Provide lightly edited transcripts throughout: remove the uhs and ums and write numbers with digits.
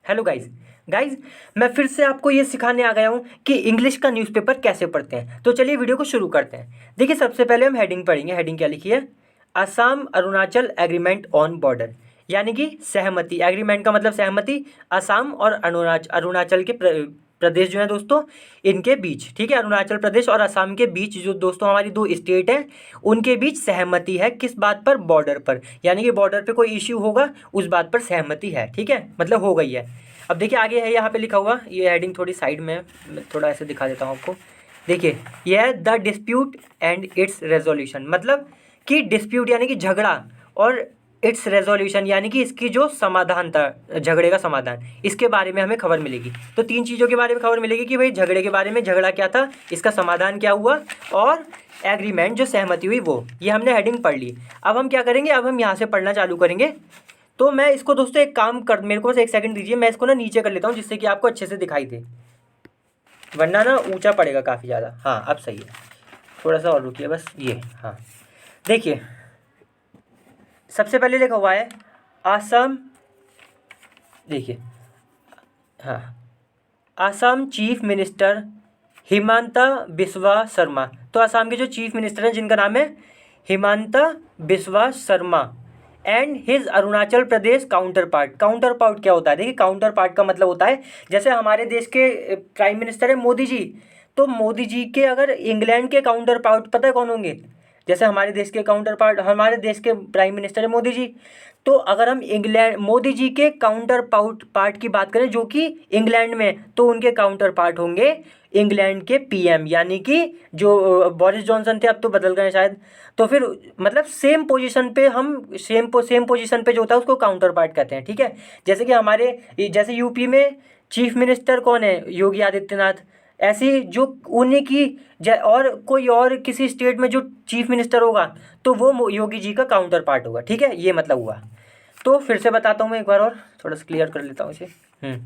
Hello guys guys मैं फिर से आपको ये सिखाने आ गया हूँ कि इंग्लिश का न्यूज़पेपर कैसे पढ़ते हैं। तो चलिए वीडियो को शुरू करते हैं। देखिए सबसे पहले हम हेडिंग पढ़ेंगे। हेडिंग क्या लिखी है? Assam Arunachal agreement on border, यानी कि सहमति। एग्रीमेंट का मतलब सहमति। असम और अरुणाचल के प्रदेश जो है दोस्तों, इनके बीच, ठीक है, अरुणाचल प्रदेश और असम के बीच जो दोस्तों हमारी दो स्टेट हैं, उनके बीच सहमति है। किस बात पर? बॉर्डर पर, यानी कि बॉर्डर पे कोई इश्यू होगा उस बात पर सहमति है, ठीक है, मतलब हो गई है। अब देखिए आगे है, यहाँ पे लिखा हुआ, ये हेडिंग थोड़ी साइड में है, मैं थोड़ा ऐसे दिखा देता हूँ आपको। देखिए ये है the dispute and it's resolution, मतलब कि डिस्प्यूट यानी कि झगड़ा, और इट्स रेजोल्यूशन यानी कि इसकी जो समाधान था, झगड़े का समाधान, इसके बारे में हमें खबर मिलेगी। तो तीन चीज़ों के बारे में खबर मिलेगी कि भाई झगड़े के बारे में, झगड़ा क्या था, इसका समाधान क्या हुआ, और एग्रीमेंट जो सहमति हुई वो। ये हमने हेडिंग पढ़ ली। अब हम क्या करेंगे, अब हम यहाँ से पढ़ना चालू करेंगे। तो मैं इसको दोस्तों एक काम कर, मेरे को बस एक सेकंड दीजिए, मैं इसको ना नीचे कर लेता हूँ जिससे कि आपको अच्छे से दिखाई दे, वरना ना ऊंचा पड़ेगा काफ़ी ज़्यादा। हाँ अब सही है, थोड़ा सा और रुकिए बस। ये हाँ, देखिए सबसे पहले लिखा हुआ है असम। देखिए हाँ, असम चीफ मिनिस्टर हिमंता बिस्वा शर्मा। तो असम के जो चीफ मिनिस्टर हैं जिनका नाम है Himanta Biswa Sharma, and his Arunachal Pradesh counter part. Counter part क्या होता है? देखिए काउंटर पार्ट का मतलब होता है, जैसे हमारे देश के प्राइम मिनिस्टर है मोदी जी, तो मोदी जी के अगर इंग्लैंड के काउंटर पार्ट पता है कौन होंगे? जैसे हमारे देश के काउंटर पार्ट, हमारे देश के प्राइम मिनिस्टर है मोदी जी, तो अगर हम इंग्लैंड, मोदी जी के काउंटर पार्ट की बात करें जो कि इंग्लैंड में, तो उनके काउंटर पार्ट होंगे इंग्लैंड के पीएम, यानी कि जो बोरिस जॉनसन थे, अब तो बदल गए शायद। तो फिर मतलब सेम पोजीशन पे, हम सेम पोजीशन पे जो होता है उसको काउंटर पार्ट कहते हैं, ठीक है। जैसे कि हमारे, जैसे यूपी में चीफ मिनिस्टर कौन है? योगी आदित्यनाथ। ऐसे ही जो उन्हीं की और कोई और किसी स्टेट में जो चीफ मिनिस्टर होगा तो वो योगी जी का काउंटर पार्ट होगा, ठीक है, ये मतलब हुआ। तो फिर से बताता हूँ मैं एक बार और, थोड़ा सा क्लियर कर लेता हूँ इसे।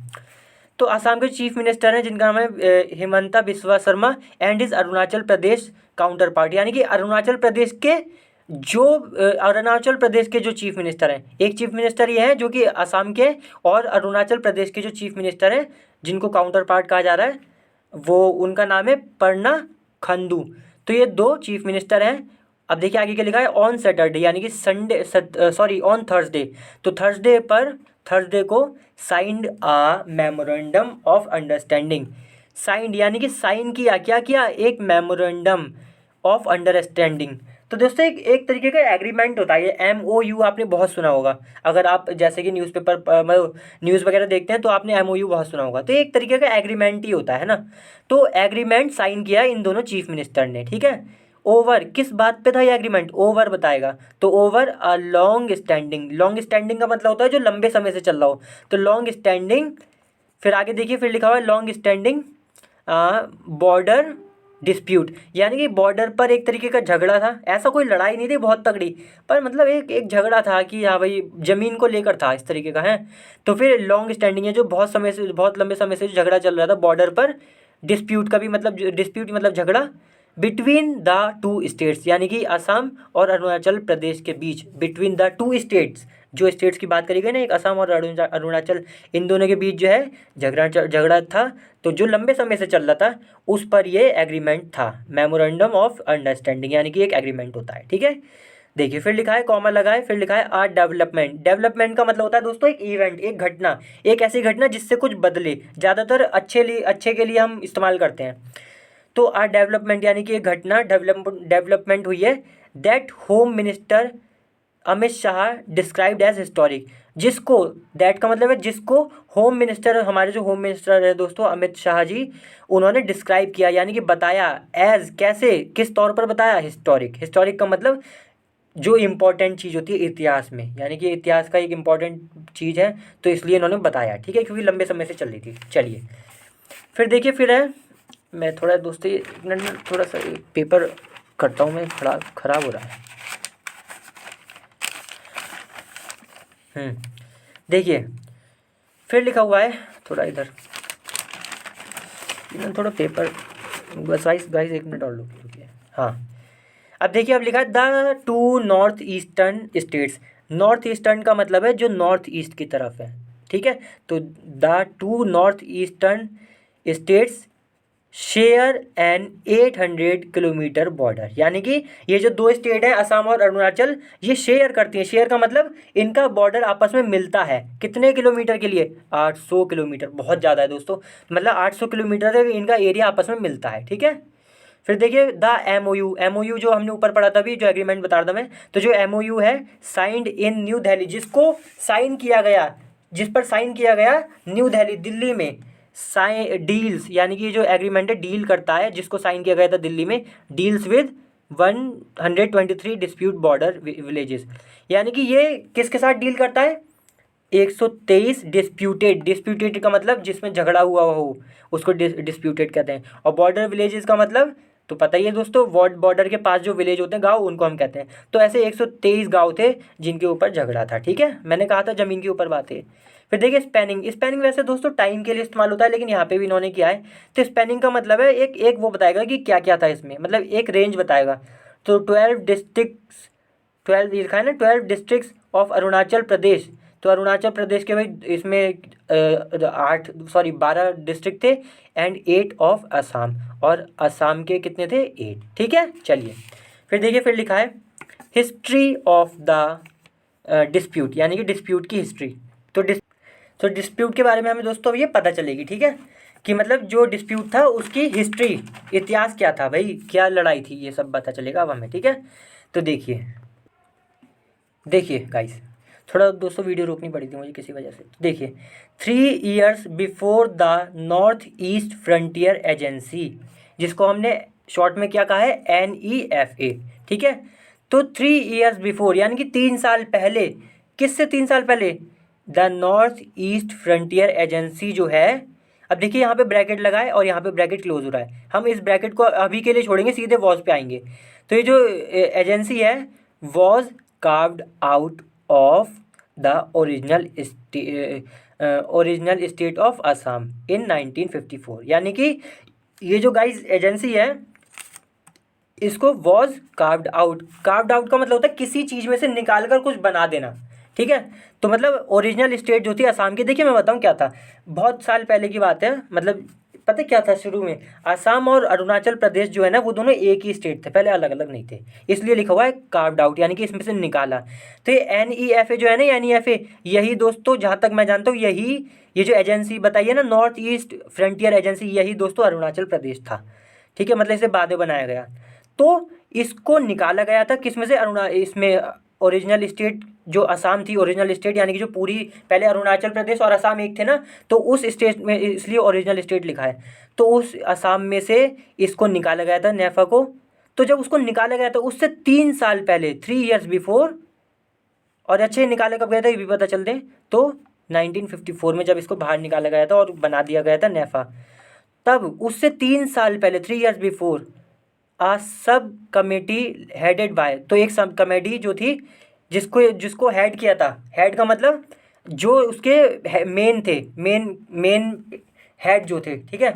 तो असम के चीफ मिनिस्टर हैं जिनका नाम है Himanta Biswa Sharma, and is Arunachal Pradesh counter part, यानी कि अरुणाचल प्रदेश के जो अरुणाचल प्रदेश के जो चीफ मिनिस्टर हैं, एक चीफ मिनिस्टर ये हैं जो कि असम के, और अरुणाचल प्रदेश के जो चीफ मिनिस्टर हैं जिनको काउंटर पार्ट कहा जा रहा है, वो उनका नाम है पर्ना खंडू। तो ये दो चीफ मिनिस्टर हैं। अब देखिए आगे क्या लिखा है, ऑन सैटरडे, यानी कि संडे, सॉरी ऑन थर्सडे, तो थर्सडे को signed a memorandum of understanding. Signed यानी कि साइन किया, क्या किया? एक मेमोरेंडम ऑफ अंडरस्टैंडिंग। तो दोस्तों एक तरीके का एग्रीमेंट होता है ये, MOU आपने बहुत सुना होगा। अगर आप जैसे कि न्यूज़पेपर मतलब न्यूज़ वगैरह देखते हैं तो आपने MOU बहुत सुना होगा। तो एक तरीके का एग्रीमेंट ही होता है ना। तो एग्रीमेंट साइन किया इन दोनों चीफ मिनिस्टर ने, ठीक है। ओवर, किस बात पे था ये एग्रीमेंट? ओवर बताएगा, तो over a long standing. Long standing का मतलब होता है जो लंबे समय से चल रहा हो, तो लॉन्ग स्टैंडिंग। फिर आगे देखिए, फिर लिखा हुआ है लॉन्ग स्टैंडिंग बॉर्डर डिस्प्यूट, यानी कि बॉर्डर पर एक तरीके का झगड़ा था। ऐसा कोई लड़ाई नहीं थी बहुत तगड़ी, पर मतलब एक एक झगड़ा था कि हाँ भाई ज़मीन को लेकर था, इस तरीके का है। तो फिर लॉन्ग स्टैंडिंग है जो बहुत समय से, बहुत लंबे समय से जो झगड़ा चल रहा था बॉर्डर पर। डिस्प्यूट का भी मतलब, डिस्प्यूट मतलब झगड़ा, बिटवीन द टू स्टेट्स, यानी कि असम और अरुणाचल प्रदेश के बीच, बिटवीन द टू स्टेट्स, जो स्टेट्स की बात करी गई ना, एक असम और अरुणाचल, इन दोनों के बीच जो है झगड़ा था, तो जो लंबे समय से चल रहा था उस पर ये एग्रीमेंट था, मेमोरेंडम ऑफ अंडरस्टैंडिंग, यानी कि एक एग्रीमेंट होता है, ठीक है। देखिए फिर लिखा है, कॉमा लगा है, फिर लिखा है आ डेवलपमेंट। डेवलपमेंट का मतलब होता है दोस्तों एक इवेंट, एक घटना, एक ऐसी घटना जिससे कुछ बदले, ज़्यादातर अच्छे के लिए हम इस्तेमाल करते हैं। तो आ डेवलपमेंट यानी कि एक घटना, डेवलपमेंट हुई है, that home minister Amit Shah described as historic. जिसको, दैट का मतलब है जिसको, होम मिनिस्टर, हमारे जो होम मिनिस्टर है दोस्तों अमित शाह जी, उन्होंने डिस्क्राइब किया यानी कि बताया, एज कैसे, किस तौर पर बताया? हिस्टोरिक। हिस्टोरिक का मतलब जो इम्पोर्टेंट चीज़ होती है इतिहास में, यानी कि इतिहास का एक इम्पॉर्टेंट चीज़ है, तो इसलिए इन्होंने बताया, ठीक है, क्योंकि लंबे समय से चल रही थी। चलिए फिर देखिए, फिर है, मैं थोड़ा दोस्तों एक मिनट, थोड़ा सा पेपर करता हूँ मैं, खराब हो रहा है। देखिए फिर लिखा हुआ है, थोड़ा इधर थोड़ा पेपर, बस गाइस एक मिनट और रुकिए। हाँ अब देखिए, अब लिखा है the two north eastern states. North eastern का मतलब है जो नॉर्थ ईस्ट की तरफ है, ठीक है। तो the two north eastern states share an 800 kilometre border, यानी कि ये जो दो स्टेट हैं असम और अरुणाचल, ये शेयर करती हैं। शेयर का मतलब इनका बॉर्डर आपस में मिलता है। कितने किलोमीटर के लिए? 800 किलोमीटर। बहुत ज़्यादा है दोस्तों, मतलब 800 किलोमीटर इनका एरिया आपस में मिलता है, ठीक है। फिर देखिए द एमओयू जो हमने ऊपर पढ़ा था अभी, जो एग्रीमेंट बता रहा था मैं, तो जो एमओयू है साइंड इन न्यू दिल्ली, जिसको साइन किया गया, जिस पर साइन किया गया न्यू दिल्ली, दिल्ली में डील्स, यानी कि जो एग्रीमेंट है डील करता है, जिसको साइन किया गया था दिल्ली में, deals with 123 dispute border villages, यानी कि ये किसके साथ डील करता है? 123 डिस्प्यूटेड का मतलब जिसमें झगड़ा हुआ हो उसको डिस्प्यूटेड कहते हैं। और बॉर्डर विलेजेस का मतलब तो पता ही है दोस्तों, बॉर्डर के पास जो विलेज होते हैं, गांव, उनको हम कहते हैं। तो ऐसे 123 गांव थे जिनके ऊपर झगड़ा था, ठीक है। मैंने कहा था ज़मीन के ऊपर बात है। फिर देखिए स्पैनिंग वैसे दोस्तों टाइम के लिए इस्तेमाल होता है, लेकिन यहाँ पे भी इन्होंने किया है। तो स्पैनिंग का मतलब है एक वो बताएगा कि क्या क्या था इसमें, मतलब एक रेंज बताएगा। तो 12 लिखा है ना, 12 डिस्ट्रिक्ट्स ऑफ अरुणाचल प्रदेश। तो अरुणाचल प्रदेश के भाई इसमें 12 डिस्ट्रिक्ट थे एंड 8 ऑफ असम, और असम के कितने थे? 8, ठीक है। चलिए फिर देखिए, फिर लिखा है हिस्ट्री ऑफ द डिस्प्यूट, यानी कि डिस्प्यूट की हिस्ट्री। तो डिस्प्यूट के बारे में हमें दोस्तों ये पता चलेगी, ठीक है, कि मतलब जो डिस्प्यूट था उसकी हिस्ट्री, इतिहास क्या था भाई, क्या लड़ाई थी, ये सब पता चलेगा अब हमें, ठीक है। तो देखिए गाइस, थोड़ा दोस्तों वीडियो रोकनी पड़ी थी मुझे किसी वजह से। देखिए 3 years before the north east frontier agency, जिसको हमने शॉर्ट में क्या कहा है? NEFA, ठीक है। तो 3 ईयर्स बिफोर यानी कि 3 साल पहले, किससे 3 साल पहले? The north east frontier agency जो है, अब देखिए यहाँ पे ब्रैकेट लगा है और यहाँ पे ब्रैकेट क्लोज हो रहा है, हम इस ब्रैकेट को अभी के लिए छोड़ेंगे, सीधे वॉज पे आएंगे। तो ये जो एजेंसी है was carved out of the original state of Assam in 1954, यानी कि ये जो गाइस एजेंसी है इसको वॉज कार्व्ड आउट का मतलब होता है किसी चीज़ में से निकाल कर कुछ बना देना, ठीक है। तो मतलब ओरिजिनल स्टेट जो थी असम की, देखिए मैं बताऊँ क्या था, बहुत साल पहले की बात है, मतलब पता क्या था शुरू में, असम और अरुणाचल प्रदेश जो है ना वो दोनों एक ही स्टेट थे, पहले अलग अलग नहीं थे, इसलिए लिखा हुआ है कार्व्ड आउट, यानी कि इसमें से निकाला। तो ये NEFA जो है ना, NEFA, यही दोस्तों जहाँ तक मैं जानता हूँ यही, ये जो एजेंसी बताई है ना नॉर्थ ईस्ट फ्रंटियर एजेंसी, यही दोस्तों अरुणाचल प्रदेश था, ठीक है, मतलब इसे बाद में बनाया गया। तो इसको निकाला गया था किस में से? इसमें ओरिजिनल स्टेट जो असम थी, ओरिजिनल स्टेट यानी कि जो पूरी, पहले अरुणाचल प्रदेश और असम एक थे ना, तो उस स्टेट में इसलिए ओरिजिनल स्टेट लिखा है। तो उस असम में से इसको निकाला गया था नेफा को। तो जब उसको निकाला गया था उससे 3 साल पहले, 3 ईयर्स बिफोर, और अच्छे निकाले कब गया था ये भी पता चल दे, तो 1954 में जब इसको बाहर निकाला गया था और बना दिया गया था नेफा, तब उससे 3 साल पहले, 3 years before, uh sub committee headed by, तो एक सब कमेटी जो थी जिसको हेड किया था, हेड का मतलब जो उसके मेन थे, मेन हेड जो थे, ठीक है।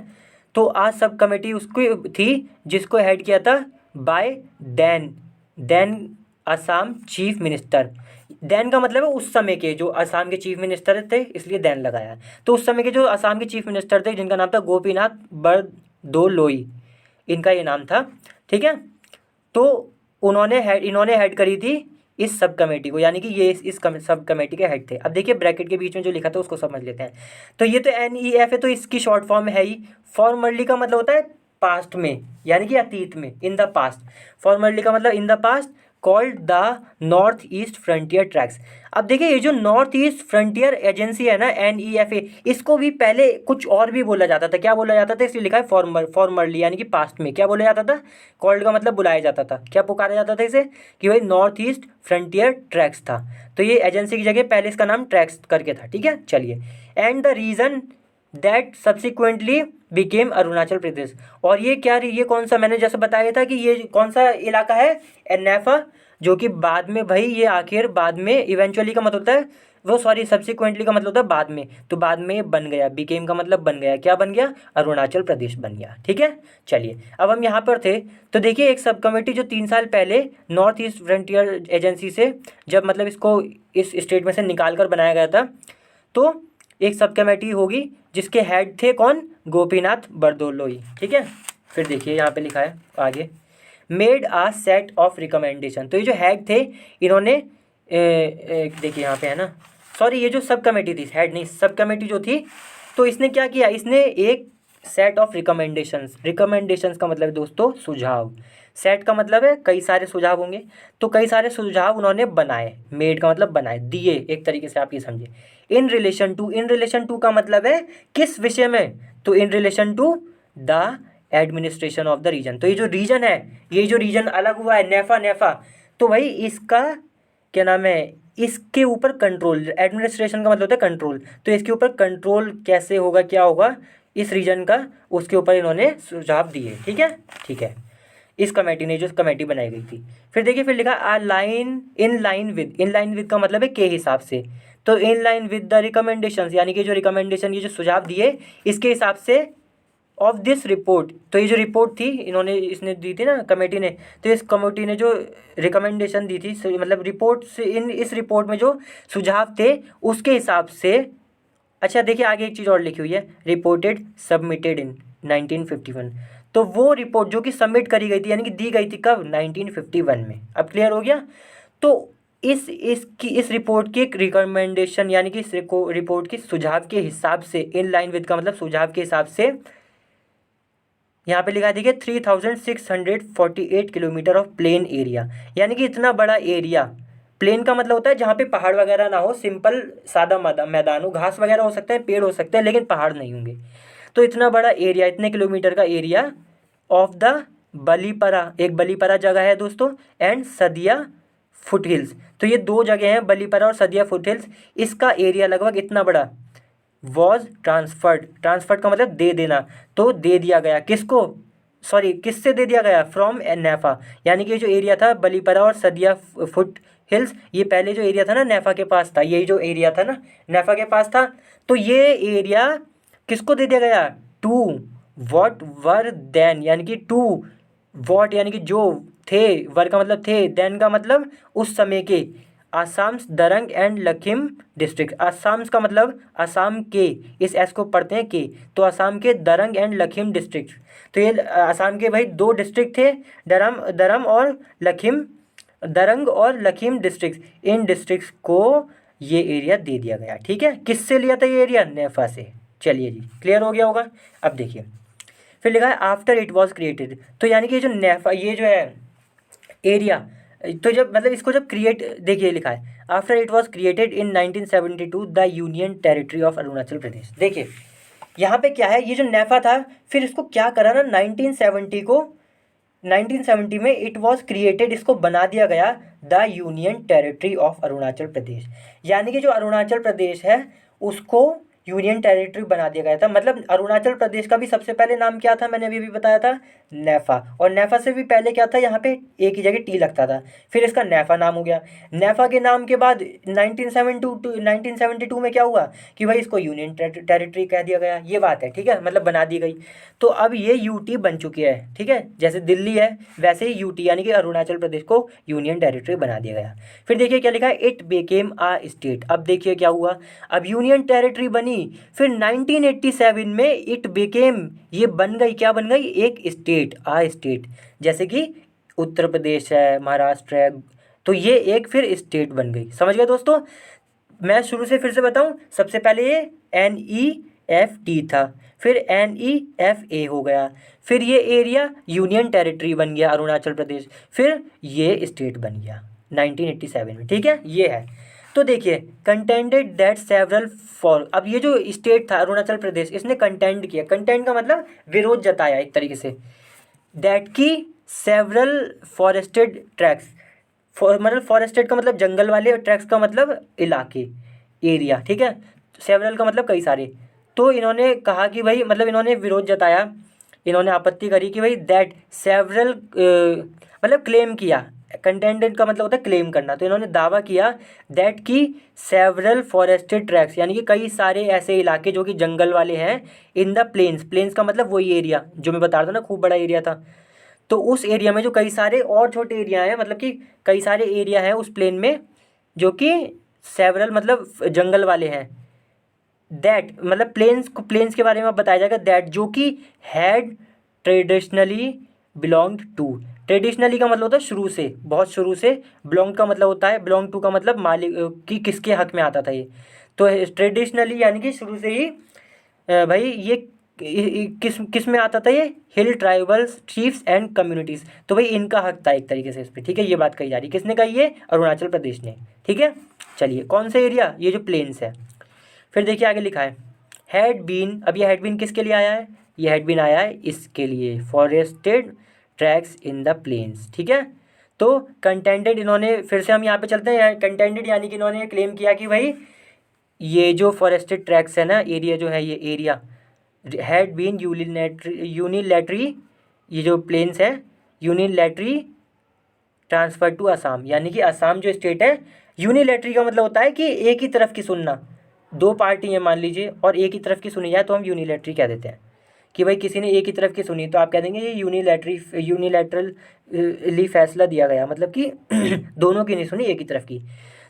तो आज सब कमेटी उसको थी जिसको हेड किया था by then Assam chief minister. Then का मतलब है उस समय के जो असम के चीफ मिनिस्टर थे, इसलिए देन लगाया। तो उस समय के जो असम के चीफ मिनिस्टर थे जिनका नाम था गोपीनाथ बरदोलोई, इनका ये नाम था, ठीक है। तो इन्होंने हेड करी थी इस सब कमेटी को, यानी कि ये इस सब कमेटी के हेड थे। अब देखिए ब्रैकेट के बीच में जो लिखा था उसको समझ लेते हैं। तो ये तो NEFA, तो इसकी शॉर्ट फॉर्म है ही। फॉर्मरली का मतलब होता है पास्ट में, यानी कि अतीत में, इन द पास्ट। फॉर्मरली का मतलब in the past, called the north east frontier tracks. अब देखिए ये जो नॉर्थ ईस्ट फ्रंटियर एजेंसी है ना NEFA, इसको भी पहले कुछ और भी बोला जाता था। क्या बोला जाता था? इसलिए लिखा है फॉर्मरली, यानी कि पास्ट में क्या बोला जाता था? कॉल्ड का मतलब बुलाया जाता था। क्या पुकारा जाता था इसे? कि भाई नॉर्थ ईस्ट फ्रंटियर ट्रैक्स था। तो ये एजेंसी की जगह पहले इसका नाम ट्रैक्स करके था, ठीक है। चलिए, and the region that subsequently became Arunachal Pradesh. और ये कौन सा, मैंने जैसे बताया था कि ये कौन सा इलाका है? नेफा, जो कि बाद में भाई ये आखिर बाद में, इवेंचुअली का मतलब होता है वो, सॉरी सब्सिक्वेंटली का मतलब होता है बाद में, तो बाद में बन गया, बिकेम का मतलब बन गया, क्या बन गया? अरुणाचल प्रदेश बन गया, ठीक है। चलिए अब हम यहाँ पर थे, तो देखिए एक सब कमेटी जो 3 साल पहले नॉर्थ ईस्ट फ्रंटियर एजेंसी से, जब मतलब इसको इस स्टेट में से निकाल कर बनाया गया था, तो एक सब कमेटी होगी जिसके हेड थे कौन, गोपीनाथ बरदोलोई, ठीक है। फिर देखिए यहाँ पे लिखा है आगे, made a set of recommendation. तो ये जो हेड थे इन्होंने देखिए यहाँ पे है ना, सॉरी ये जो सब कमेटी थी, हेड नहीं सब कमेटी जो थी, तो इसने क्या किया, इसने एक सेट ऑफ रिकमेंडेशंस, रिकमेंडेशंस का मतलब दोस्तों सुझाव, सेट का मतलब है कई सारे सुझाव होंगे, तो कई सारे सुझाव उन्होंने बनाए, मेड का मतलब बनाए, दिए, एक तरीके से आप ये समझिए। In relation to, in relation to का मतलब है किस विषय में, तो in relation to the administration of the region. तो ये जो रीजन है, ये जो रीजन अलग हुआ है नेफा, नेफा, तो भाई इसका क्या नाम है, इसके ऊपर कंट्रोल, एडमिनिस्ट्रेशन का मतलब होता है कंट्रोल, तो इसके ऊपर कंट्रोल कैसे होगा, क्या होगा इस रीजन का, उसके ऊपर इन्होंने सुझाव दिए, ठीक है, ठीक है। इस कमेटी ने, जो कमेटी बनाई गई थी। फिर देखिए, फिर लिखा आ line, in line with, in line with का मतलब है के हिसाब से, तो in line with the recommendations, यानी कि जो रिकमेंडेशन, ये जो सुझाव दिए इसके हिसाब से ऑफ दिस रिपोर्ट, तो ये जो रिपोर्ट थी इन्होंने, इसने दी थी ना कमेटी ने, तो इस कमेटी ने जो रिकमेंडेशन दी थी, मतलब रिपोर्ट से, इन इस रिपोर्ट में जो सुझाव थे उसके हिसाब से, अच्छा देखिए आगे एक चीज़ और लिखी हुई है, रिपोर्टेड सबमिटेड इन 1951, तो वो रिपोर्ट जो कि सबमिट करी गई थी, यानी कि दी गई थी कब, 1951 में। अब क्लियर हो गया। तो इस रिपोर्ट की एक रिकमेंडेशन, यानी कि इस रिपोर्ट की सुझाव के हिसाब से, इन लाइन विद का मतलब सुझाव के हिसाब से, यहाँ पे लिखा देखिए 3648 किलोमीटर ऑफ प्लेन एरिया, यानी कि इतना बड़ा एरिया, प्लेन का मतलब होता है जहाँ पे पहाड़ वगैरह ना हो, सिंपल सादा मैदान हो, घास वगैरह हो सकते हैं, पेड़ हो सकते हैं, लेकिन पहाड़ नहीं होंगे। तो इतना बड़ा एरिया, इतने किलोमीटर का एरिया ऑफ द बलीपरा, एक बलीपरा जगह है दोस्तों, एंड सदिया फुट हिल्स, तो ये दो जगह हैं, बलीपरा और सदिया फुट हिल्स, इसका एरिया लगभग इतना बड़ा वॉज ट्रांसफर्ड, ट्रांसफर्ड का मतलब दे देना, तो दे दिया गया किसको, सॉरी किससे दे दिया गया, फ्रॉम नेफा, यानी कि जो एरिया था बलीपरा और सदिया फुट हिल्स, ये पहले जो एरिया था ना नेफा के पास था, यही जो एरिया था ना नेफा के पास था, तो ये एरिया किसको दे दिया गया, टू वॉट वर देन, यानी कि टू वॉट यानी कि जो थे, वर का मतलब थे, देन का मतलब उस समय के, आसाम्स दरंग एंड लखीम डिस्ट्रिक्ट, आसाम्स का मतलब आसाम के, इस एस को पढ़ते हैं के, तो आसाम के दरंग एंड लखीम डिस्ट्रिक्ट, तो ये आसाम के भाई दो डिस्ट्रिक्ट थे, दरम और लखीम, दरंग और लखीम डिस्ट्रिक्ट, इन डिस्ट्रिक्ट्स को ये एरिया दे दिया गया, ठीक है। किससे लिया था ये एरिया, नेफा से। चलिए जी, क्लियर हो गया होगा। अब देखिए फिर लिखा है आफ्टर इट वॉज क्रिएटेड, तो यानी कि जो नेफा, ये जो है एरिया, तो जब मतलब इसको जब क्रिएट, देखिए लिखा है after it was created in 1972 the union territory of Arunachal Pradesh. देखिए यहाँ पे क्या है, ये जो नेफा था, फिर इसको क्या करा ना 1970 को, 1970 में इट वॉज क्रिएटेड, इसको बना दिया गया the union territory of Arunachal Pradesh, यानी कि जो अरुणाचल प्रदेश है उसको यूनियन टेरिटरी बना दिया गया था। मतलब अरुणाचल प्रदेश का भी सबसे पहले नाम क्या था, मैंने अभी बताया था नेफा, और नेफा से भी पहले क्या था, यहाँ पे एक ही जगह टी लगता था, फिर इसका नेफा नाम हो गया। नेफा के नाम के बाद 1972 में क्या हुआ कि भाई इसको यूनियन टेरिटरी कह दिया गया, ये बात है, ठीक है, मतलब बना दी गई। तो अब ये यूटी बन चुकी है, ठीक है, जैसे दिल्ली है वैसे ही यूटी, यानी कि अरुणाचल प्रदेश को यूनियन टेरिटरी बना दिया गया। फिर देखिए क्या लिखा है, इट बिकेम आ स्टेट। अब देखिए क्या हुआ, अब यूनियन टेरिटरी बनी, फिर 1987 में इट बिकेम, ये बन गई, क्या बन गई, एक स्टेट, आ स्टेट, जैसे कि उत्तर प्रदेश है, महाराष्ट्र है, तो ये एक फिर स्टेट बन गई। समझ गए दोस्तों। मैं शुरू से फिर से बताऊं, सबसे पहले ये NEFT था, फिर NEFA हो गया, फिर ये एरिया यूनियन टेरिटरी बन गया अरुणाचल प्रदेश, फिर ये स्टेट बन गया 1987 में, ठीक है, ये है। तो देखिए कंटेंडेड दैट सेवरल फॉर, अब ये जो स्टेट था अरुणाचल प्रदेश, इसने कंटेंड किया, कंटेंड का मतलब विरोध जताया एक तरीके से, दैट की सेवरल फॉरेस्टेड ट्रैक्स, मतलब फॉरेस्टेड का मतलब जंगल वाले, और ट्रैक्स का मतलब इलाके, एरिया, ठीक है, सेवरल का मतलब कई सारे। तो इन्होंने कहा कि भाई, मतलब इन्होंने विरोध जताया, इन्होंने आपत्ति करी कि भाई दैट सेवरल, मतलब क्लेम किया, कंटेंडेड का मतलब होता है क्लेम करना, तो इन्होंने दावा किया दैट की सेवरल फॉरेस्टेड ट्रैक्स, यानी कि कई सारे ऐसे इलाके जो कि जंगल वाले हैं, इन द प्लेन्स, प्लेन्स का मतलब वही एरिया जो मैं बता रहा था ना, खूब बड़ा एरिया था, तो उस एरिया में जो कई सारे और छोटे एरिया हैं, मतलब कि कई सारे एरिया हैं उस प्लेन में जो कि सेवरल मतलब जंगल वाले हैं, दैट मतलब प्लेन्स के बारे में बताया जाएगा, दैट जो कि had traditionally belonged to. Traditionally का मतलब होता है शुरू से, बहुत शुरू से। बिलोंग का मतलब होता है, बिलोंग टू का मतलब मालिक कि किसके हक में आता था ये। तो ट्रेडिशनली यानी कि शुरू से ही भाई ये किस किस में आता था ये, हिल ट्राइबल्स चीफ्स एंड कम्युनिटीज़। तो भाई इनका हक था एक तरीके से इस पर, ठीक है। ये बात कही जा रही है, किसने कही ये, अरुणाचल प्रदेश ने, ठीक है। चलिए कौन सा एरिया, ये जो प्लेन्स है। फिर देखिए आगे लिखा है हैड बीन। अब ये हैड बीन किसके लिए आया है, ये हैड बीन आया है इसके लिए, forested tracks in the plains, ठीक है। तो कंटेंटेड, इन्होंने फिर से हम यहाँ पे चलते हैं, कंटेंटेड यानी कि इन्होंने क्लेम किया कि भाई ये जो फॉरेस्टेड ट्रैक्स है ना, एरिया जो है, ये एरिया हैड बीन यूनिलैटरी, ये जो प्लेन्स है यूनिलैटरी ट्रांसफर टू असम, यानी कि असम जो स्टेट है, यूनिलैटरी का मतलब होता है कि एक ही तरफ की सुनना, दो पार्टी हैं मान लीजिए और एक ही तरफ की सुनी जाए तो हम यूनिलैटरी कह देते हैं कि भाई किसी ने एक ही तरफ की सुनी, तो आप कह देंगे ये यूनिलैटरली फैसला दिया गया, मतलब कि दोनों की नहीं सुनी, एक ही तरफ की।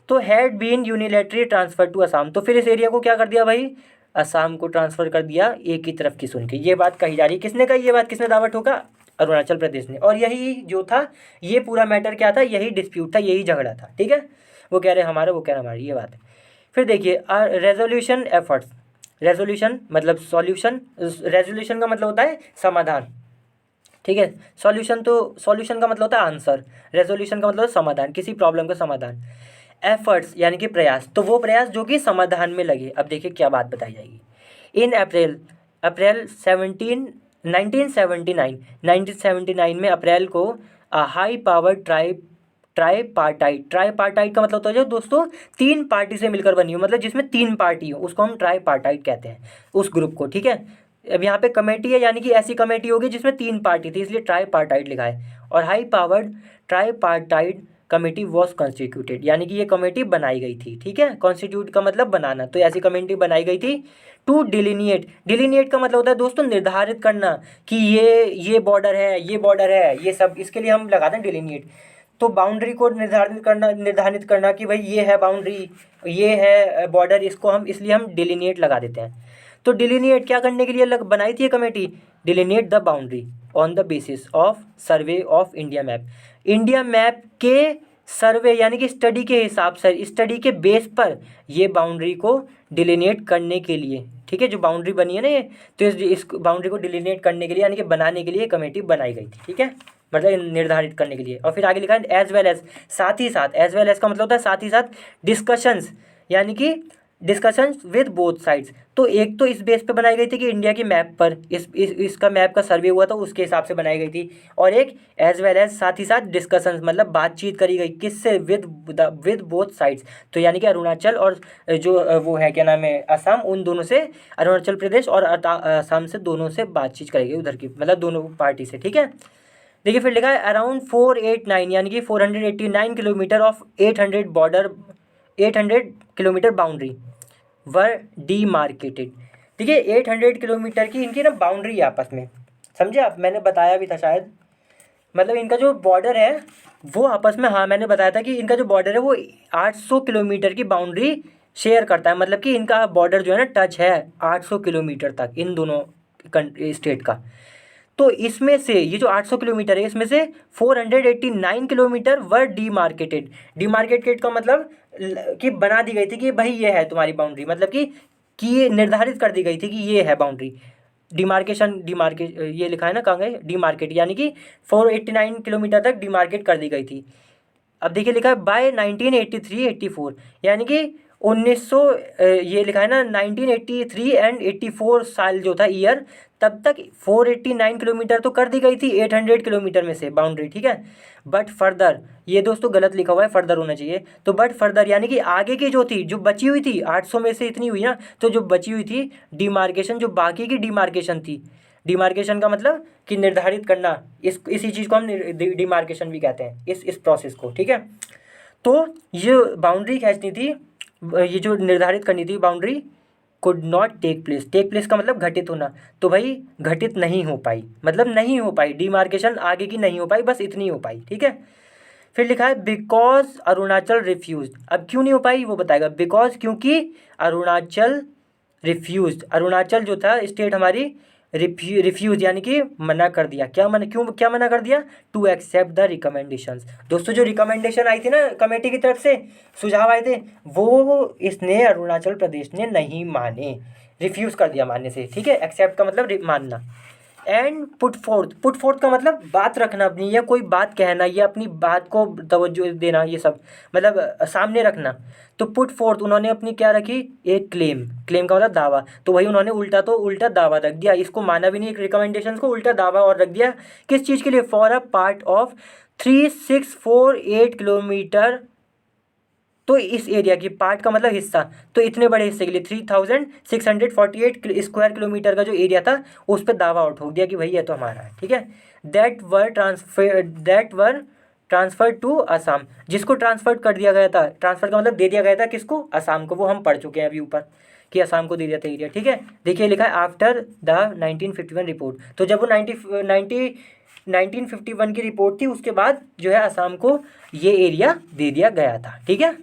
तो had been unilateral transfer to Assam, तो फिर इस एरिया को क्या कर दिया भाई, असम को ट्रांसफ़र कर दिया एक ही तरफ की सुन के। ये बात कही जा रही है, किसने कही ये बात, किसने दावा ठोका, अरुणाचल प्रदेश ने। और यही जो था, ये पूरा मैटर क्या था, यही डिस्प्यूट था, यही झगड़ा था, ठीक है। वो कह रहे हमारा, वो कह रहे हमारी, ये बात है। फिर देखिए रेजोल्यूशन एफर्ट्स, रेजोल्यूशन मतलब सॉल्यूशन, रेजोल्यूशन का मतलब होता है समाधान, ठीक है। सॉल्यूशन का मतलब होता है आंसर, रेजोल्यूशन का मतलब समाधान, किसी प्रॉब्लम का समाधान। एफर्ट्स यानी कि प्रयास, तो वो प्रयास जो कि समाधान में लगे। अब देखिए क्या बात बताई जाएगी। इन अप्रैल अप्रैल 1979 में अप्रैल को हाई पावर ट्राईपार्टाइट का मतलब होता है जो दोस्तों तीन पार्टी से मिलकर बनी हो, मतलब जिसमें तीन पार्टी हो उसको हम ट्राईपार्टाइट कहते हैं, उस ग्रुप को, ठीक है। अब यहाँ पे कमेटी है, यानी कि ऐसी कमेटी होगी जिसमें तीन पार्टी थी, इसलिए ट्राईपार्टाइट लिखा है। और high powered tripartite committee was constituted, यानी कि ये कमेटी बनाई गई थी, ठीक है। कॉन्स्टिट्यूट का मतलब बनाना, तो ऐसी कमेटी बनाई गई थी टू डिलीनिएट का मतलब होता है दोस्तों निर्धारित करना कि ये बॉर्डर है, ये बॉर्डर है, ये सब, इसके लिए हम लगाते हैं डिलीनिएट। तो बाउंड्री को निर्धारित करना कि भाई ये है बाउंड्री, ये है बॉर्डर, इसको हम, इसलिए हम डिलीनिएट लगा देते हैं। तो डिलीनिएट क्या करने के लिए बनाई थी ये committee, delineate the boundary on the basis of survey of India map, India map के सर्वे यानी कि स्टडी के हिसाब से, स्टडी के बेस पर ये बाउंड्री को डिलीनिएट करने के लिए, ठीक है। जो बाउंड्री बनी है ना ये, तो इस बाउंड्री को डिलीनिएट करने के लिए यानी कि बनाने के लिए कमेटी बनाई गई थी, ठीक है, मतलब निर्धारित करने के लिए। और फिर आगे लिखा है एज वेल एज, साथ ही साथ, एज वेल एज का मतलब होता है साथ ही साथ, डिस्कशंस यानी कि डिस्कशंस विद बोथ साइड्स। तो एक तो इस बेस पे बनाई गई थी कि इंडिया की मैप पर इसका मैप का सर्वे हुआ था उसके हिसाब से बनाई गई थी। और एक एज वेल एज साथ ही साथ डिस्कशंस मतलब बातचीत करी गई, किससे, विद बोथ साइड्स। तो यानी कि अरुणाचल और जो वो है क्या नाम है असम, उन दोनों से, अरुणाचल प्रदेश और असम से, दोनों से बातचीत करी गई उधर की, मतलब दोनों पार्टी से, ठीक है। देखिए फिर लिखा है अराउंड 489 यानी कि 489 kilometre of 800 kilometre boundary were demarcated. देखिए 800 किलोमीटर की इनकी ना बाउंड्री है आपस में, समझे आप, मैंने बताया भी था शायद, मतलब इनका जो बॉर्डर है वो आपस में, हाँ मैंने बताया था कि इनका जो बॉर्डर है वो 800 किलोमीटर की बाउंड्री शेयर करता है, मतलब कि इनका बॉर्डर जो है ना टच है 800 किलोमीटर तक इन दोनों स्टेट का। तो इसमें से ये जो 800 किलोमीटर है इसमें से 489 किलोमीटर वर डीमार्केटेड का मतलब कि बना दी गई थी कि भाई ये है तुम्हारी बाउंड्री, मतलब कि ये निर्धारित कर दी गई थी कि ये है बाउंड्री। डिमार्केट ये लिखा है ना, कहाँ गए, डीमार्केट, यानी कि 489 किलोमीटर तक डिमार्केट कर दी गई थी। अब देखिए लिखा है बाय 1983-84, यानी कि 1900, ये लिखा है ना 1983 एंड 84 साल जो था ईयर, तब तक 489 किलोमीटर तो कर दी गई थी 800 किलोमीटर में से बाउंड्री, ठीक है। बट फर्दर, ये दोस्तों गलत लिखा हुआ है, फर्दर होना चाहिए। तो बट फर्दर यानी कि आगे की जो थी, जो बची हुई थी 800 में से इतनी हुई ना, तो जो बची हुई थी डिमार्केशन, जो बाकी की डिमार्केशन थी, डिमार्केशन का मतलब कि निर्धारित करना, इसी चीज़ को हम डिमार्केशन भी कहते हैं, इस प्रोसेस को, ठीक है। तो ये बाउंड्री खींचनी थी, ये जो निर्धारित करनी थी boundary, could not take place का मतलब घटित होना, तो भाई घटित नहीं हो पाई, मतलब नहीं हो पाई, डिमार्केशन आगे की नहीं हो पाई, बस इतनी हो पाई, ठीक है। फिर लिखा है बिकॉज अरुणाचल रिफ्यूज, अब क्यों नहीं हो पाई वो बताएगा, बिकॉज क्योंकि अरुणाचल रिफ्यूज, अरुणाचल जो था स्टेट हमारी रिफ्यूज यानी कि मना कर दिया। क्या मना, क्यों क्या मना कर दिया? To accept the recommendations. दोस्तों जो रिकमेंडेशन आई थी ना कमेटी की तरफ से, सुझाव आए थे, वो इसने अरुणाचल प्रदेश ने नहीं माने, रिफ्यूज़ कर दिया मानने से। ठीक है, एक्सेप्ट का मतलब मानना। एंड पुट फोर्थ का मतलब बात रखना अपनी, या कोई बात कहना, या अपनी बात को तवज्जो देना, ये सब मतलब सामने रखना। तो पुट फोर्थ उन्होंने अपनी क्या रखी? एक क्लेम, क्लेम का मतलब दावा। तो वही उन्होंने उल्टा तो उल्टा दावा रख दिया, इसको माना भी नहीं एक रिकमेंडेशन को, उल्टा दावा और रख दिया। किस चीज़ के लिए? For a part of 3648 kilometre. तो इस एरिया की, पार्ट का मतलब हिस्सा, तो इतने बड़े हिस्से के लिए 3648 स्क्वायर किलोमीटर का जो एरिया था उस पर दावा उठा दिया कि भाई ये तो हमारा है। ठीक है, that were transfer to Assam, जिसको ट्रांसफर कर दिया गया था, ट्रांसफर का मतलब दे दिया गया था किसको? असम को। वो हम पढ़ चुके हैं अभी ऊपर कि असम को दे दिया था एरिया। ठीक है, देखिए लिखा है आफ्टर द 1951 रिपोर्ट। तो जब वो 1951 की रिपोर्ट थी उसके बाद जो है असम को ये एरिया दे दिया गया था। ठीक है,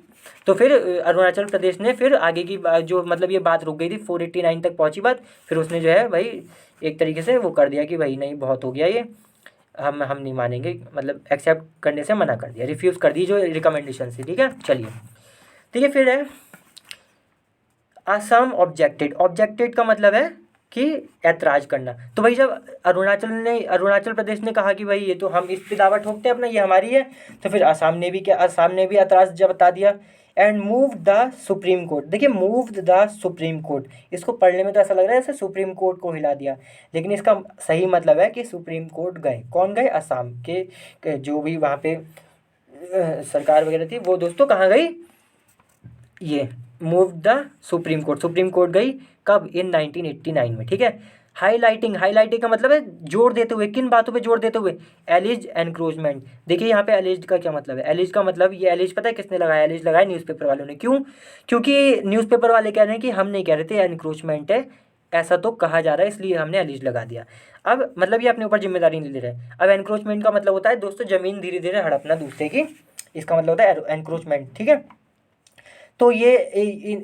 तो फिर अरुणाचल प्रदेश ने फिर आगे की जो मतलब ये बात रुक गई थी 489 तक पहुंची बात, फिर उसने जो है भाई एक तरीके से वो कर दिया कि भाई नहीं बहुत हो गया ये, हम नहीं मानेंगे, मतलब एक्सेप्ट करने से मना कर दिया, रिफ्यूज़ कर दी जो रिकमेंडेशन थी। ठीक है, चलिए ठीक है। फिर है असम ऑब्जेक्टेड। ऑब्जेक्टेड का मतलब है कि ऐतराज़ करना। तो भाई जब अरुणाचल प्रदेश ने कहा कि भाई ये तो हम इस पे दावा ठोकते हैं अपना, ये हमारी है, तो फिर असम ने भी क्या, असम ने भी ऐतराज़ जब बता दिया। And move the supreme court. देखिए मूव द सुप्रीम कोर्ट, इसको पढ़ने में तो ऐसा लग रहा है जैसे सुप्रीम कोर्ट को हिला दिया, लेकिन इसका सही मतलब है कि सुप्रीम कोर्ट गए। कौन गए? असम के जो भी वहाँ पे सरकार वगैरह थी वो दोस्तों कहाँ गई? ये move the supreme court, supreme court गई कब? इन 1989 में। ठीक है, हाईलाइटिंग, हाईलाइटिंग का मतलब है जोर देते हुए, किन बातों पे जोर देते हुए? एलिज एनक्रोचमेंट। देखिए यहाँ पे एलिज का क्या मतलब है? एलिज का मतलब, ये एलिज पता है किसने लगाया? एलिज लगाया न्यूज़पेपर वालों ने। क्यों? क्योंकि न्यूज़पेपर वाले कह रहे हैं कि हम नहीं कह रहे थे एनक्रोचमेंट है, ऐसा तो कहा जा रहा है इसलिए हमने एलिज लगा दिया। अब मतलब ये अपने ऊपर जिम्मेदारी नहीं ले रहे। अब एनक्रोचमेंट का मतलब होता है दोस्तों ज़मीन धीरे धीरे हड़पना दूसरे की, इसका मतलब होता है एनक्रोचमेंट। ठीक है, तो ये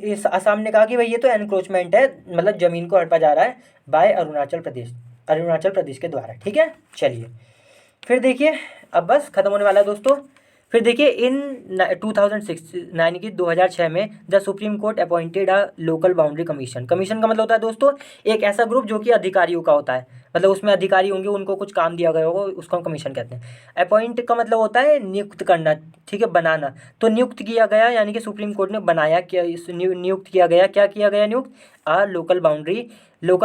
इस असम ने कहा कि भाई ये तो एनक्रोचमेंट है, मतलब ज़मीन को हड़पा जा रहा है बाय अरुणाचल प्रदेश के द्वारा। ठीक है, चलिए फिर देखिए, अब बस खत्म होने वाला है दोस्तों। फिर देखिए इन 2006 यानी कि 2006 में the supreme court appointed a local boundary commission. Commission का मतलब होता है दोस्तों एक ऐसा ग्रुप जो कि अधिकारियों का होता है, मतलब उसमें अधिकारी होंगे, उनको कुछ काम दिया गया होगा, उसको हम कमीशन कहते हैं। अपॉइंट का मतलब होता है नियुक्त करना, ठीक है, बनाना। तो नियुक्त किया गया यानी कि सुप्रीम कोर्ट ने बनाया, क्या नियुक्त किया गया, क्या किया गया? नियुक्त local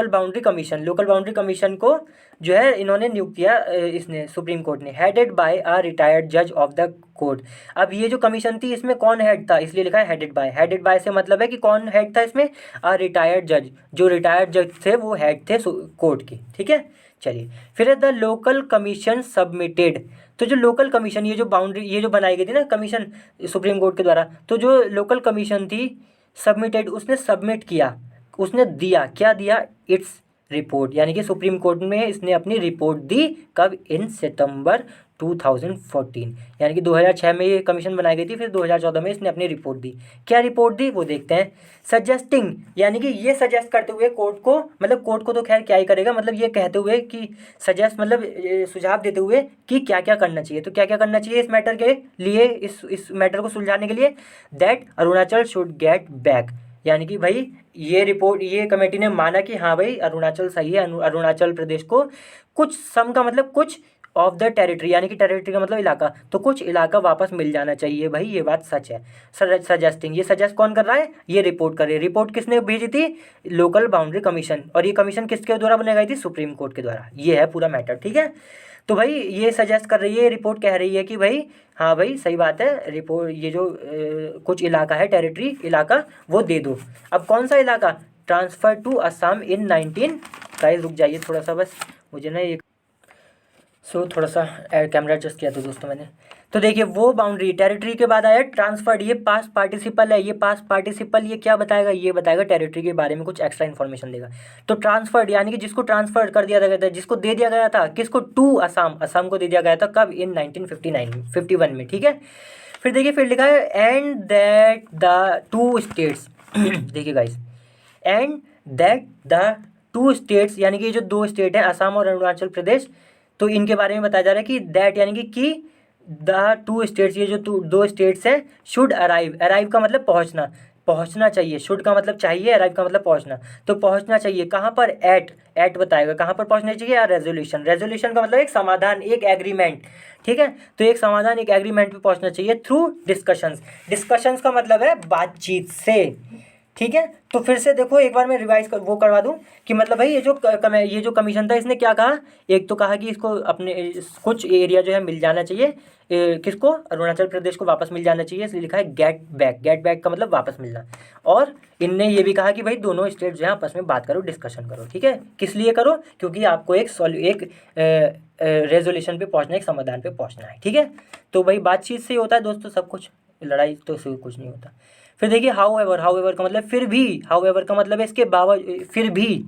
boundary commission. Local boundary commission को जो है इन्होंने नियुक्त किया, इसने सुप्रीम कोर्ट ने, हेडेड बाय अ रिटायर्ड जज ऑफ द कोर्ट। अब ये जो कमीशन थी इसमें कौन हेड था? इसलिए लिखा है हेडेड बाय। हेडेड बाय से मतलब है कि कौन हेड था इसमें? अ रिटायर्ड जज, जो रिटायर्ड जज थे वो हेड थे कोर्ट के। ठीक है, चलिए फिर द लोकल कमीशन सबमिटेड। तो जो लोकल कमीशन, ये जो बाउंड्री ये जो बनाई गई थी ना कमीशन सुप्रीम कोर्ट के द्वारा, तो जो लोकल कमीशन थी सबमिटेड, उसने सबमिट किया, उसने दिया, क्या दिया? इट्स रिपोर्ट, यानी कि सुप्रीम कोर्ट में इसने अपनी रिपोर्ट दी। कब? इन सितंबर 2014, यानी कि 2006 में ये कमीशन बनाई गई थी, फिर 2014 में इसने अपनी रिपोर्ट दी। क्या रिपोर्ट दी वो देखते हैं। सजेस्टिंग, यानी कि ये सजेस्ट करते हुए कोर्ट को, मतलब कोर्ट को तो खैर क्या ही करेगा, मतलब ये कहते हुए कि सजेस्ट मतलब सुझाव देते हुए कि क्या क्या करना चाहिए। तो क्या क्या करना चाहिए इस मैटर के लिए, इस मैटर को सुलझाने के लिए? That Arunachal should get back, यानी कि भाई ये रिपोर्ट, ये कमेटी ने माना कि हाँ भाई अरुणाचल सही है, अरुणाचल प्रदेश को कुछ सम का मतलब कुछ ऑफ द टेरिटरी, यानी कि टेरिटरी का मतलब इलाका, तो कुछ इलाका वापस मिल जाना चाहिए भाई, ये बात सच है। सजेस्टिंग, ये सजेस्ट कौन कर रहा है? ये रिपोर्ट कर रही है। रिपोर्ट किसने भेजी थी? Local boundary commission. और ये कमीशन किसके द्वारा बनाई गई थी? सुप्रीम कोर्ट के द्वारा। ये है पूरा मैटर। ठीक है, तो भाई ये सजेस्ट कर रही है, रिपोर्ट कह रही है कि भाई हाँ भाई सही बात है, रिपोर्ट ये जो कुछ इलाका है, टेरिटरी इलाका, वो दे दो। अब कौन सा इलाका? Transfer to Assam in 19। Guys रुक जाइए थोड़ा सा, बस मुझे ना एक थोड़ा सा कैमरा एडजस्ट किया था दोस्तों मैंने। तो देखिए वो बाउंड्री, टेरिटरी के बाद आया ट्रांसफर्ड, ये पास्ट पार्टिसिपल है, ये पास्ट पार्टिसिपल ये क्या बताएगा? ये बताएगा टेरिटरी के बारे में कुछ एक्स्ट्रा इन्फॉर्मेशन देगा। तो ट्रांसफर्ड यानी कि जिसको ट्रांसफर कर दिया गया था, जिसको दे दिया गया था, किसको? टू असम, असम को दे दिया गया था। कब? इन 1951 में। ठीक है, फिर देखिए फिर लिखा है and that the two states देखिए guys, and that the two states, यानी कि जो दो स्टेट हैं असम और अरुणाचल प्रदेश, तो इनके बारे में बताया जा रहा है कि दैट यानी कि द टू स्टेट्स, ये जो दो स्टेट्स हैं, शुड अराइव, अराइव का मतलब पहुंचना, पहुंचना चाहिए, शुड का मतलब चाहिए, अराइव का मतलब पहुंचना, तो पहुंचना चाहिए कहाँ पर, एट बताएगा कहाँ पर पहुंचना चाहिए, या रेजोल्यूशन, रेजोल्यूशन का मतलब एक समाधान, एक एग्रीमेंट, ठीक है, तो एक समाधान, एक एग्रीमेंट पे पहुंचना चाहिए थ्रू डिस्कशंस, डिस्कशंस का मतलब है बातचीत से, ठीक है। तो फिर से देखो एक बार मैं रिवाइज वो करवा दूं कि मतलब भाई ये जो कमीशन था इसने क्या कहा, एक तो कहा कि इसको अपने कुछ एरिया जो है मिल जाना चाहिए, किसको, अरुणाचल प्रदेश को वापस मिल जाना चाहिए, इसलिए लिखा है गेट बैक, गेट बैक का मतलब वापस मिलना, और इनने ये भी कहा कि भाई दोनों स्टेट जो है आपस में बात करो, डिस्कशन करो, ठीक है, किस लिए करो, क्योंकि आपको एक रेजोल्यूशन पे पहुंचना, एक समाधान पे पहुंचना है, ठीक है। तो भाई बातचीत से ही होता है दोस्तों सब कुछ, लड़ाई तो से कुछ नहीं होता। फिर देखिए हाउ एवर, हाउ एवर का मतलब फिर भी, हाउ एवर का मतलब है इसके बावजूद, फिर भी,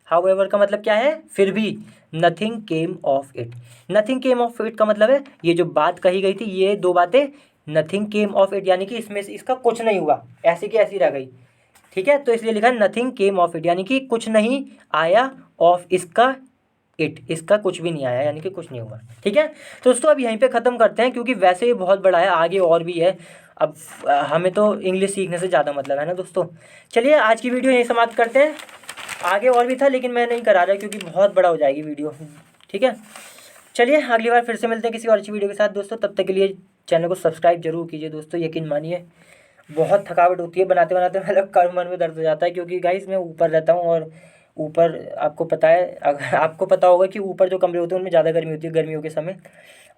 हाउ एवर का मतलब क्या है, फिर भी, nothing came of it, nothing came of it का मतलब है ये जो बात कही गई थी, ये दो बातें, नथिंग केम ऑफ इट यानी कि इसमें से इसका कुछ नहीं हुआ, ऐसी की ऐसी रह गई, ठीक है, तो इसलिए लिखा है नथिंग केम ऑफ इट, यानी कि कुछ नहीं आया, ऑफ इसका, इट इसका कुछ भी नहीं आया, यानी कि कुछ नहीं हुआ, ठीक है। तो दोस्तों अब यहीं पे ख़त्म करते हैं, क्योंकि वैसे ही बहुत बड़ा है, आगे और भी है, अब हमें तो इंग्लिश सीखने से ज़्यादा मतलब है ना दोस्तों। चलिए आज की वीडियो यहीं समाप्त करते हैं, आगे और भी था लेकिन मैं नहीं करा रहा क्योंकि बहुत बड़ा हो जाएगी वीडियो, ठीक है। चलिए अगली बार फिर से मिलते हैं किसी और अच्छी वीडियो के साथ दोस्तों, तब तक के लिए चैनल को सब्सक्राइब जरूर कीजिए दोस्तों, यकीन मानिए बहुत थकावट होती है बनाते बनाते, मतलब कमर में दर्द हो जाता है, क्योंकि गाइस मैं ऊपर रहता हूँ, और ऊपर आपको पता है, अगर आपको पता होगा कि ऊपर जो कमरे होते हैं उनमें ज़्यादा गर्मी होती है गर्मियों के समय,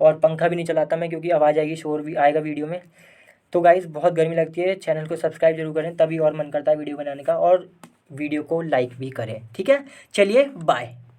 और पंखा भी नहीं चलाता मैं क्योंकि आवाज़ आएगी, शोर भी आएगा वीडियो में। तो गाइस बहुत गर्मी लगती है, चैनल को सब्सक्राइब जरूर करें, तभी और मन करता है वीडियो बनाने का, और वीडियो को लाइक भी करें, ठीक है। चलिए बाय।